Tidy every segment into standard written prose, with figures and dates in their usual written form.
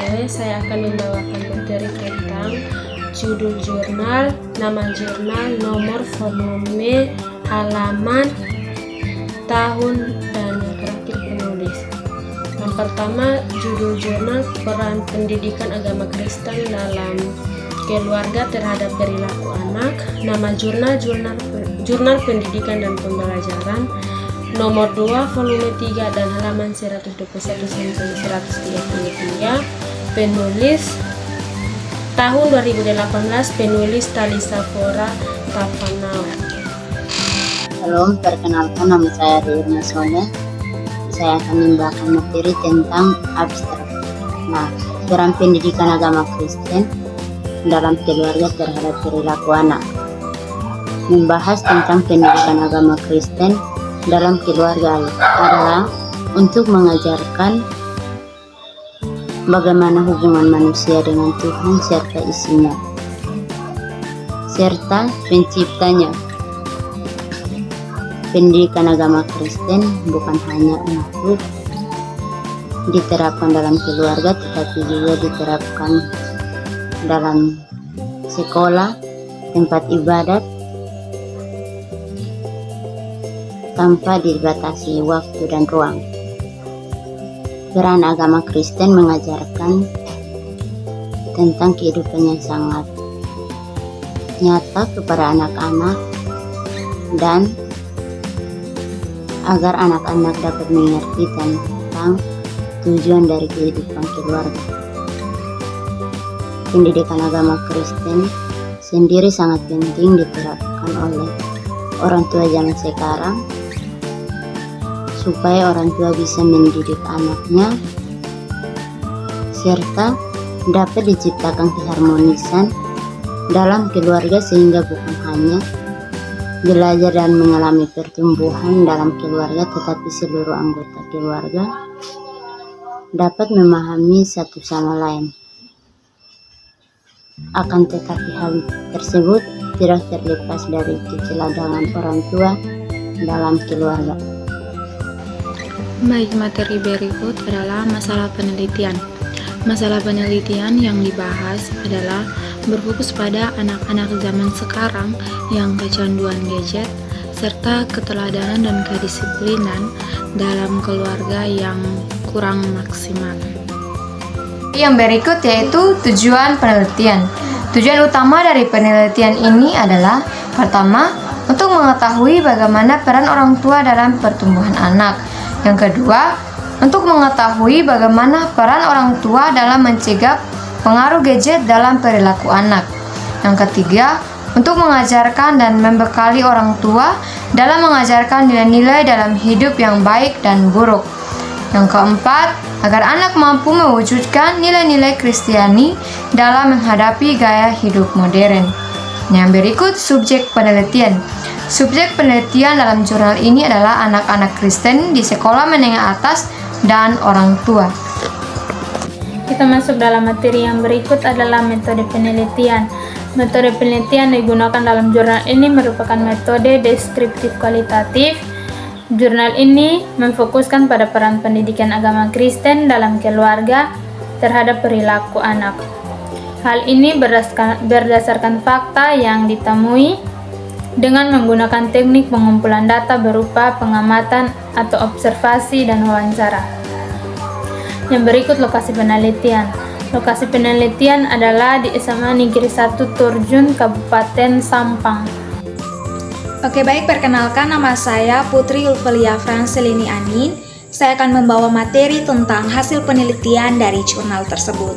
sore saya akan membawakan materi tentang judul jurnal, nama jurnal, nomor volume, halaman, tahun, dan yang terakhir penulis. Yang pertama, judul jurnal, peran pendidikan agama Kristen dalam keluarga terhadap perilaku anak. Nama jurnal, jurnal pendidikan dan pembelajaran. Nomor 2, volume 3 dan halaman 121 sampai 133. Penulis tahun 2018, penulis Talisa Fora Tafanao. Halo, perkenalkan nama saya Rina Soleh. Saya akan membawakan materi tentang abstrak. Nah, peran pendidikan agama Kristen dalam keluarga terhadap perilaku anak. Membahas tentang pendidikan agama Kristen dalam keluarga adalah untuk mengajarkan bagaimana hubungan manusia dengan Tuhan serta isinya, serta penciptanya. Pendidikan agama Kristen bukan hanya untuk diterapkan dalam keluarga, tetapi juga diterapkan dalam sekolah, tempat ibadat, tanpa dibatasi waktu dan ruang. Peran agama Kristen mengajarkan tentang kehidupan yang sangat nyata kepada anak-anak, dan agar anak-anak dapat mengerti tentang tujuan dari kehidupan keluarga. Pendidikan agama Kristen sendiri sangat penting diterapkan oleh orang tua zaman sekarang, supaya orang tua bisa mendidik anaknya serta dapat diciptakan keharmonisan dalam keluarga, sehingga bukan hanya belajar dan mengalami pertumbuhan dalam keluarga, tetapi seluruh anggota keluarga dapat memahami satu sama lain. Akan tetapi hal tersebut tidak terlepas dari keteladanan orang tua dalam keluarga. Baik, materi berikut adalah masalah penelitian. Masalah penelitian yang dibahas adalah berfokus pada anak-anak zaman sekarang yang kecanduan gadget, serta keteladanan dan kedisiplinan dalam keluarga yang kurang maksimal. Yang berikut yaitu tujuan penelitian. Tujuan utama dari penelitian ini adalah: pertama, untuk mengetahui bagaimana peran orang tua dalam pertumbuhan anak. Yang kedua, untuk mengetahui bagaimana peran orang tua dalam mencegah pengaruh gadget dalam perilaku anak. Yang ketiga, untuk mengajarkan dan membekali orang tua dalam mengajarkan nilai-nilai dalam hidup yang baik dan buruk. Yang keempat, agar anak mampu mewujudkan nilai-nilai Kristiani dalam menghadapi gaya hidup modern. Yang berikut subjek penelitian. Subjek penelitian dalam jurnal ini adalah anak-anak Kristen di sekolah menengah atas dan orang tua. Kita masuk dalam materi yang berikut adalah metode penelitian. Metode penelitian digunakan dalam jurnal ini merupakan metode deskriptif kualitatif. Jurnal ini memfokuskan pada peran pendidikan agama Kristen dalam keluarga terhadap perilaku anak. Hal ini berdasarkan fakta yang ditemui dengan menggunakan teknik pengumpulan data berupa pengamatan atau observasi dan wawancara. Yang berikut lokasi penelitian. Lokasi penelitian adalah di SMA Negeri 1 Turjun, Kabupaten Sampang. Oke, baik, perkenalkan, nama saya Putri Ulfelia Franselini Anin. Saya akan membawa materi tentang hasil penelitian dari jurnal tersebut.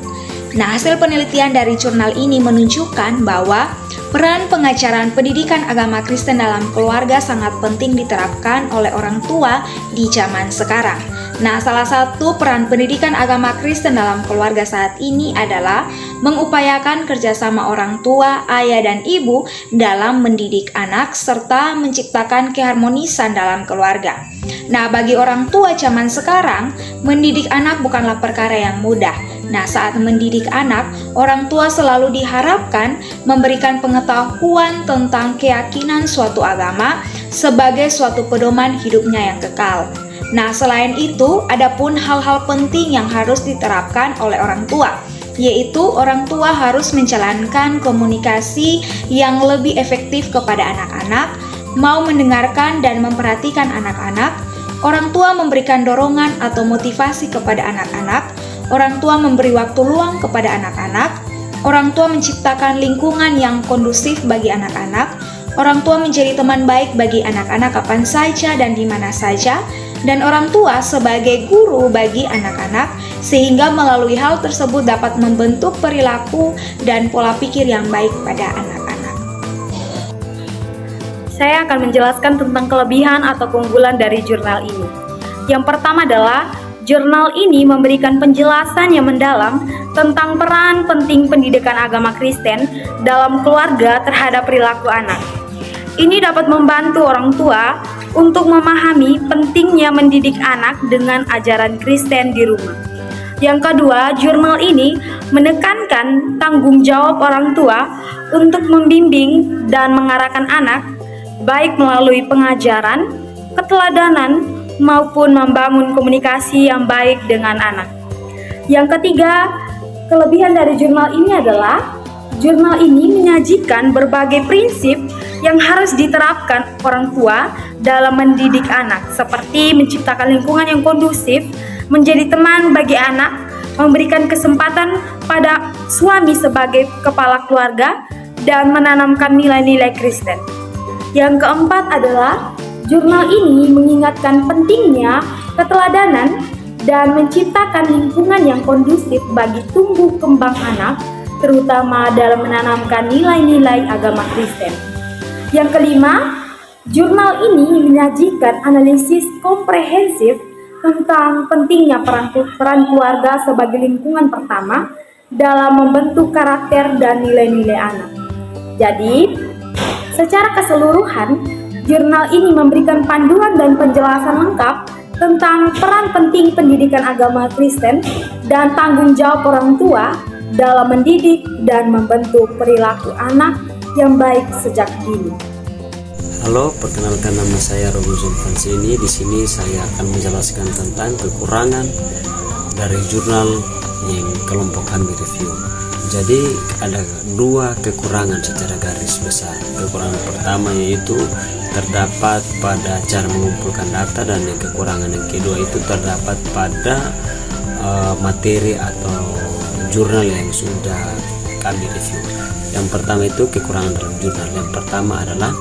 Nah, hasil penelitian dari jurnal ini menunjukkan bahwa peran pengajaran pendidikan agama Kristen dalam keluarga sangat penting diterapkan oleh orang tua di zaman sekarang. Nah, salah satu peran pendidikan agama Kristen dalam keluarga saat ini adalah mengupayakan kerjasama orang tua, ayah, dan ibu dalam mendidik anak serta menciptakan keharmonisan dalam keluarga. Nah, bagi orang tua zaman sekarang, mendidik anak bukanlah perkara yang mudah. Nah, saat mendidik anak, orang tua selalu diharapkan memberikan pengetahuan tentang keyakinan suatu agama sebagai suatu pedoman hidupnya yang kekal. Nah, selain itu, ada pun hal-hal penting yang harus diterapkan oleh orang tua, yaitu orang tua harus menjalankan komunikasi yang lebih efektif kepada anak-anak, mau mendengarkan dan memperhatikan anak-anak, orang tua memberikan dorongan atau motivasi kepada anak-anak, orang tua memberi waktu luang kepada anak-anak, orang tua menciptakan lingkungan yang kondusif bagi anak-anak, orang tua menjadi teman baik bagi anak-anak kapan saja dan di mana saja, dan orang tua sebagai guru bagi anak-anak, sehingga melalui hal tersebut dapat membentuk perilaku dan pola pikir yang baik pada anak-anak. Saya akan menjelaskan tentang kelebihan atau keunggulan dari jurnal ini. Yang pertama adalah jurnal ini memberikan penjelasan yang mendalam tentang peran penting pendidikan agama Kristen dalam keluarga terhadap perilaku anak. Ini dapat membantu orang tua untuk memahami pentingnya mendidik anak dengan ajaran Kristen di rumah. Yang kedua, jurnal ini menekankan tanggung jawab orang tua untuk membimbing dan mengarahkan anak, baik melalui pengajaran, keteladanan, maupun membangun komunikasi yang baik dengan anak. Yang ketiga, kelebihan dari jurnal ini adalah jurnal ini menyajikan berbagai prinsip yang harus diterapkan orang tua dalam mendidik anak, seperti menciptakan lingkungan yang kondusif, menjadi teman bagi anak, memberikan kesempatan pada suami sebagai kepala keluarga, dan menanamkan nilai-nilai Kristen. Yang keempat adalah jurnal ini mengingatkan pentingnya keteladanan dan menciptakan lingkungan yang kondusif bagi tumbuh kembang anak, terutama dalam menanamkan nilai-nilai agama Kristen. Yang kelima, jurnal ini menyajikan analisis komprehensif tentang pentingnya peran keluarga sebagai lingkungan pertama dalam membentuk karakter dan nilai-nilai anak. Jadi, secara keseluruhan, jurnal ini memberikan panduan dan penjelasan lengkap tentang peran penting pendidikan agama Kristen dan tanggung jawab orang tua dalam mendidik dan membentuk perilaku anak yang baik sejak dini. Halo, perkenalkan nama saya Robinson Fansini. Di sini saya akan menjelaskan tentang kekurangan dari jurnal yang kelompok kami review. Jadi ada dua kekurangan secara garis besar. Kekurangan pertama yaitu terdapat pada cara mengumpulkan data, dan yang kekurangan yang kedua itu terdapat pada materi atau jurnal yang sudah kami review. Yang pertama itu kekurangan dalam jurnal. Yang pertama adalah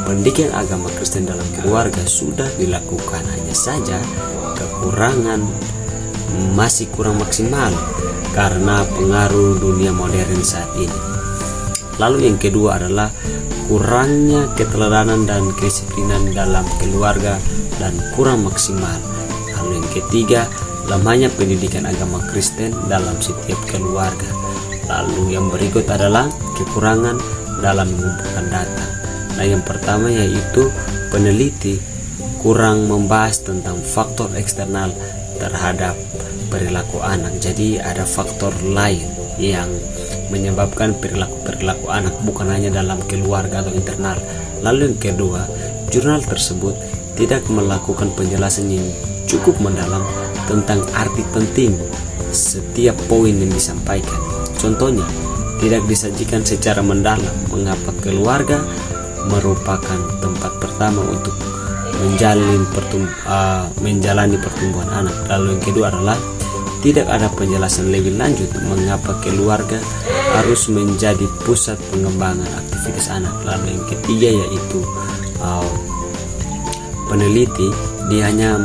pendidikan agama Kristen dalam keluarga sudah dilakukan, hanya saja kekurangan masih kurang maksimal karena pengaruh dunia modern saat ini. Lalu yang kedua adalah kurangnya keteladanan dan kedisiplinan dalam keluarga dan kurang maksimal. Lalu yang ketiga, lemahnya pendidikan agama Kristen dalam setiap keluarga. Lalu yang berikut adalah kekurangan dalam mengumpulkan data. Nah, yang pertama yaitu peneliti kurang membahas tentang faktor eksternal terhadap perilaku anak. Jadi ada faktor lain yang menyebabkan perilaku anak, bukan hanya dalam keluarga atau internal. Lalu yang kedua, jurnal tersebut tidak melakukan penjelasan yang cukup mendalam tentang arti penting setiap poin yang disampaikan. Contohnya, tidak disajikan secara mendalam mengapa keluarga merupakan tempat pertama untuk menjalani pertumbuhan anak. Lalu yang kedua adalah tidak ada penjelasan lebih lanjut mengapa keluarga harus menjadi pusat pengembangan aktivitas anak. Lalu yang ketiga yaitu peneliti dia hanya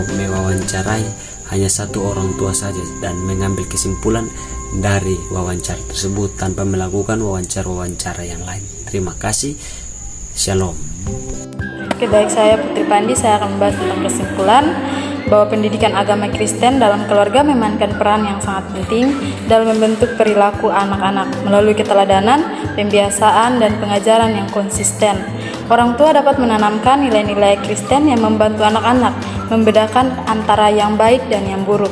mewawancarai hanya satu orang tua saja dan mengambil kesimpulan dari wawancara tersebut tanpa melakukan wawancara yang lain. Terima kasih. Shalom. Oke, baik, saya Putri Pandi. Saya akan membahas tentang kesimpulan bahwa pendidikan agama Kristen dalam keluarga memainkan peran yang sangat penting dalam membentuk perilaku anak-anak melalui keteladanan, pembiasaan, dan pengajaran yang konsisten. Orang tua dapat menanamkan nilai-nilai Kristen yang membantu anak-anak membedakan antara yang baik dan yang buruk.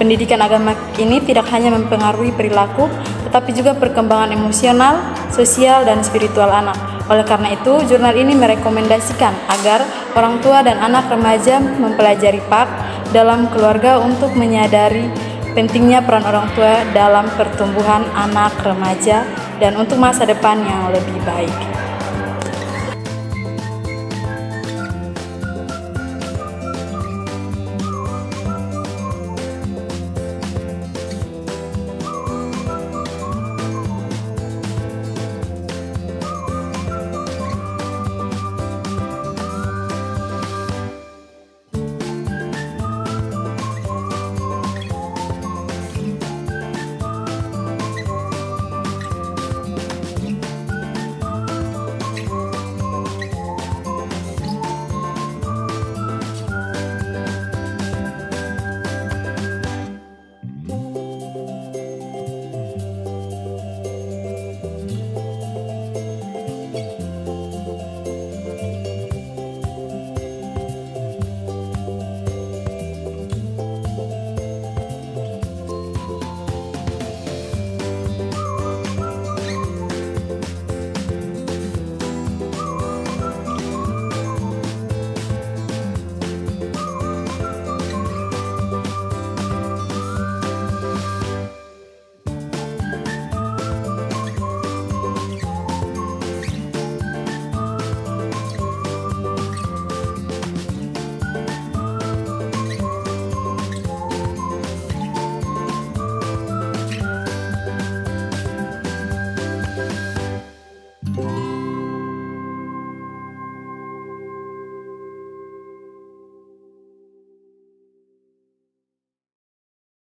Pendidikan agama ini tidak hanya mempengaruhi perilaku, tetapi juga perkembangan emosional, sosial, dan spiritual anak. Oleh karena itu, jurnal ini merekomendasikan agar orang tua dan anak remaja mempelajari PAK dalam keluarga untuk menyadari pentingnya peran orang tua dalam pertumbuhan anak remaja dan untuk masa depan yang lebih baik.